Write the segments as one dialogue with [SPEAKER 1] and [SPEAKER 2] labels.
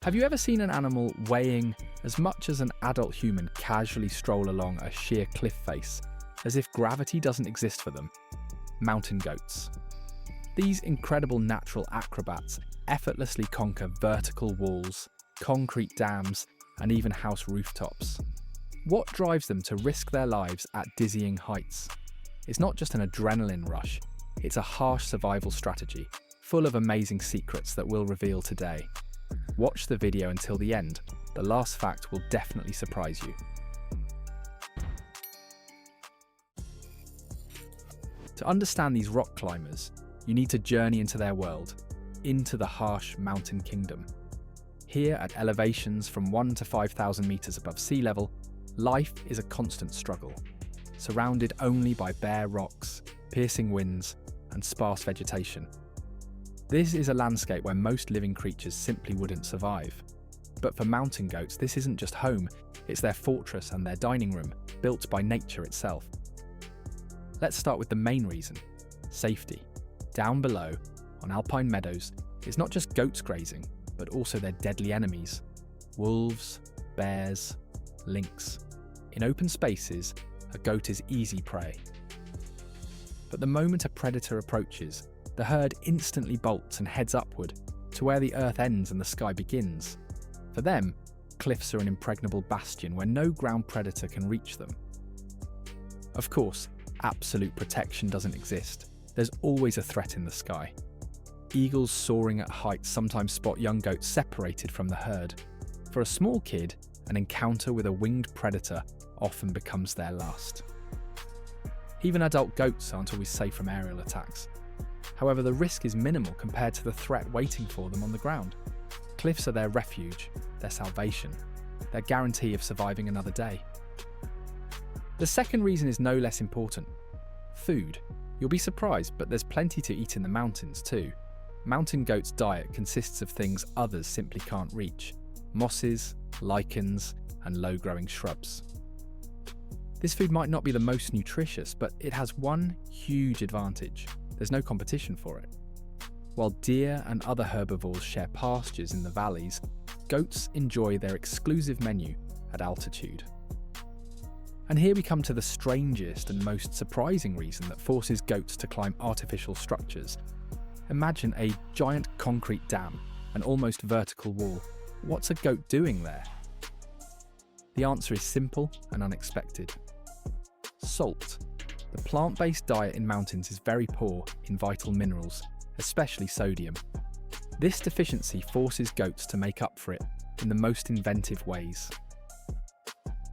[SPEAKER 1] Have you ever seen an animal weighing as much as an adult human casually stroll along a sheer cliff face, as if gravity doesn't exist for them? Mountain goats. These incredible natural acrobats effortlessly conquer vertical walls, concrete dams, and even house rooftops. What drives them to risk their lives at dizzying heights? It's not just an adrenaline rush, it's a harsh survival strategy, full of amazing secrets that we'll reveal today. Watch the video until the end. The last fact will definitely surprise you. To understand these rock climbers, you need to journey into their world, into the harsh mountain kingdom. Here, at elevations from 1 to 5,000 meters above sea level, life is a constant struggle, surrounded only by bare rocks, piercing winds, and sparse vegetation. This is a landscape where most living creatures simply wouldn't survive. But for mountain goats, this isn't just home, it's their fortress and their dining room, built by nature itself. Let's start with the main reason: safety. Down below, on alpine meadows, it's not just goats grazing, but also their deadly enemies: wolves, bears, lynx. In open spaces, a goat is easy prey. But the moment a predator approaches, the herd instantly bolts and heads upward, to where the earth ends and the sky begins. For them, cliffs are an impregnable bastion where no ground predator can reach them. Of course, absolute protection doesn't exist. There's always a threat in the sky. Eagles soaring at heights sometimes spot young goats separated from the herd. For a small kid, an encounter with a winged predator often becomes their last. Even adult goats aren't always safe from aerial attacks. However, the risk is minimal compared to the threat waiting for them on the ground. Cliffs are their refuge, their salvation, their guarantee of surviving another day. The second reason is no less important: food. You'll be surprised, but there's plenty to eat in the mountains too. Mountain goats' diet consists of things others simply can't reach: mosses, lichens, and low-growing shrubs. This food might not be the most nutritious, but it has one huge advantage: there's no competition for it. While deer and other herbivores share pastures in the valleys, goats enjoy their exclusive menu at altitude. And here we come to the strangest and most surprising reason that forces goats to climb artificial structures. Imagine a giant concrete dam, an almost vertical wall. What's a goat doing there? The answer is simple and unexpected: salt. The plant-based diet in mountains is very poor in vital minerals, especially sodium. This deficiency forces goats to make up for it in the most inventive ways.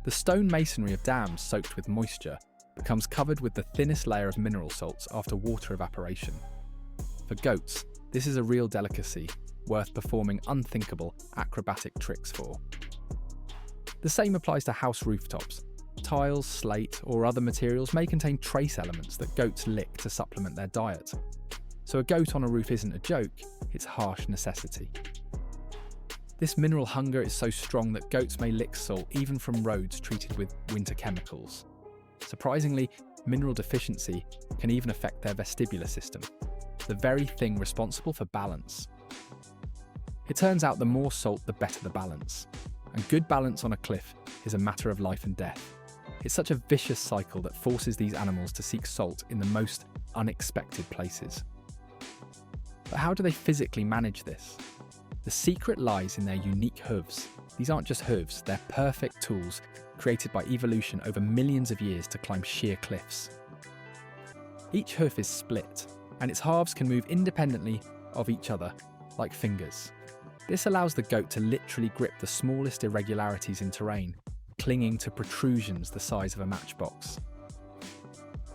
[SPEAKER 1] The stone masonry of dams soaked with moisture becomes covered with the thinnest layer of mineral salts after water evaporation. For goats, this is a real delicacy, worth performing unthinkable acrobatic tricks for. The same applies to house rooftops. Tiles, slate, or other materials may contain trace elements that goats lick to supplement their diet. So a goat on a roof isn't a joke, it's harsh necessity. This mineral hunger is so strong that goats may lick salt even from roads treated with winter chemicals. Surprisingly, mineral deficiency can even affect their vestibular system, the very thing responsible for balance. It turns out the more salt, the better the balance. And good balance on a cliff is a matter of life and death. It's such a vicious cycle that forces these animals to seek salt in the most unexpected places. But how do they physically manage this? The secret lies in their unique hooves. These aren't just hooves, they're perfect tools created by evolution over millions of years to climb sheer cliffs. Each hoof is split, and its halves can move independently of each other, like fingers. This allows the goat to literally grip the smallest irregularities in terrain, clinging to protrusions the size of a matchbox.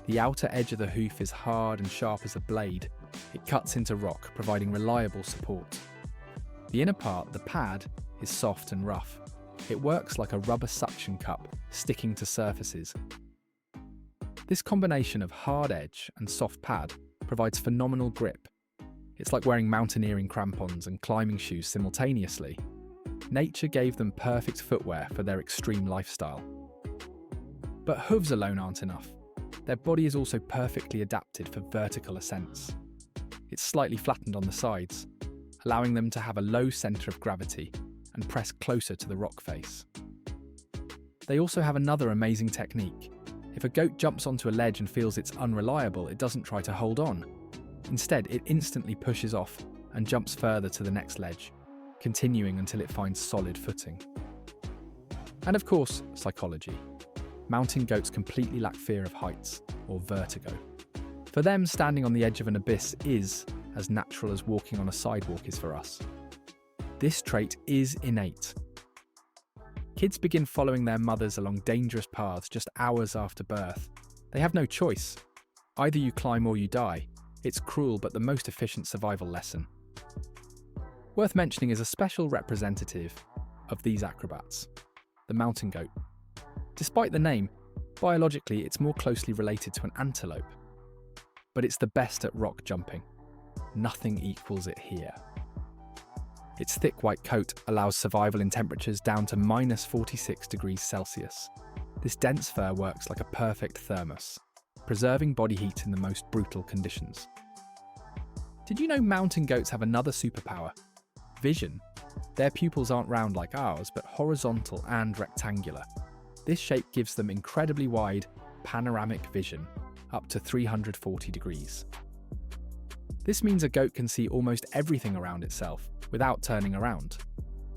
[SPEAKER 1] The outer edge of the hoof is hard and sharp as a blade. It cuts into rock, providing reliable support. The inner part, the pad, is soft and rough. It works like a rubber suction cup, sticking to surfaces. This combination of hard edge and soft pad provides phenomenal grip. It's like wearing mountaineering crampons and climbing shoes simultaneously. Nature gave them perfect footwear for their extreme lifestyle. But hooves alone aren't enough. Their body is also perfectly adapted for vertical ascents. It's slightly flattened on the sides, allowing them to have a low centre of gravity and press closer to the rock face. They also have another amazing technique. If a goat jumps onto a ledge and feels it's unreliable, it doesn't try to hold on. Instead, it instantly pushes off and jumps further to the next ledge, continuing until it finds solid footing. And of course, psychology. Mountain goats completely lack fear of heights, or vertigo. For them, standing on the edge of an abyss is as natural as walking on a sidewalk is for us. This trait is innate. Kids begin following their mothers along dangerous paths just hours after birth. They have no choice. Either you climb or you die. It's cruel but the most efficient survival lesson. Worth mentioning is a special representative of these acrobats, the mountain goat. Despite the name, biologically it's more closely related to an antelope. But it's the best at rock jumping. Nothing equals it here. Its thick white coat allows survival in temperatures down to -46 degrees Celsius. This dense fur works like a perfect thermos, preserving body heat in the most brutal conditions. Did you know mountain goats have another superpower? Vision. Their pupils aren't round like ours, but horizontal and rectangular. This shape gives them incredibly wide, panoramic vision, up to 340 degrees. This means a goat can see almost everything around itself without turning around.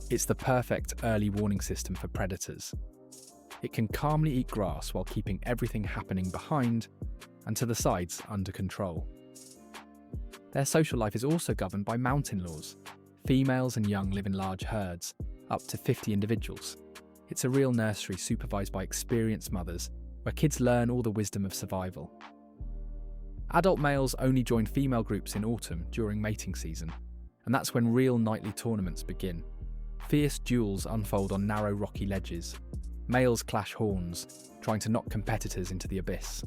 [SPEAKER 1] It's the perfect early warning system for predators. It can calmly eat grass while keeping everything happening behind and to the sides under control. Their social life is also governed by mountain laws. Females and young live in large herds, up to 50 individuals. It's a real nursery supervised by experienced mothers, where kids learn all the wisdom of survival. Adult males only join female groups in autumn during mating season, and that's when real nightly tournaments begin. Fierce duels unfold on narrow rocky ledges. Males clash horns, trying to knock competitors into the abyss.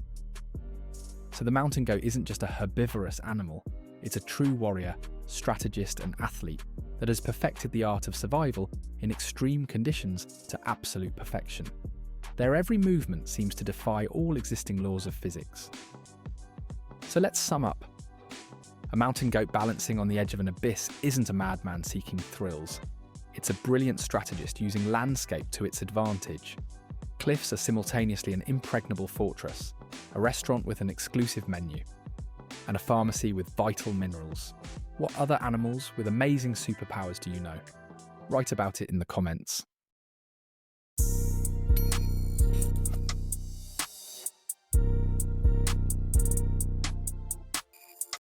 [SPEAKER 1] So the mountain goat isn't just a herbivorous animal, it's a true warrior, strategist and athlete that has perfected the art of survival in extreme conditions to absolute perfection. Their every movement seems to defy all existing laws of physics. So let's sum up. A mountain goat balancing on the edge of an abyss isn't a madman seeking thrills. It's a brilliant strategist using landscape to its advantage. Cliffs are simultaneously an impregnable fortress, a restaurant with an exclusive menu, and a pharmacy with vital minerals. What other animals with amazing superpowers do you know? Write about it in the comments.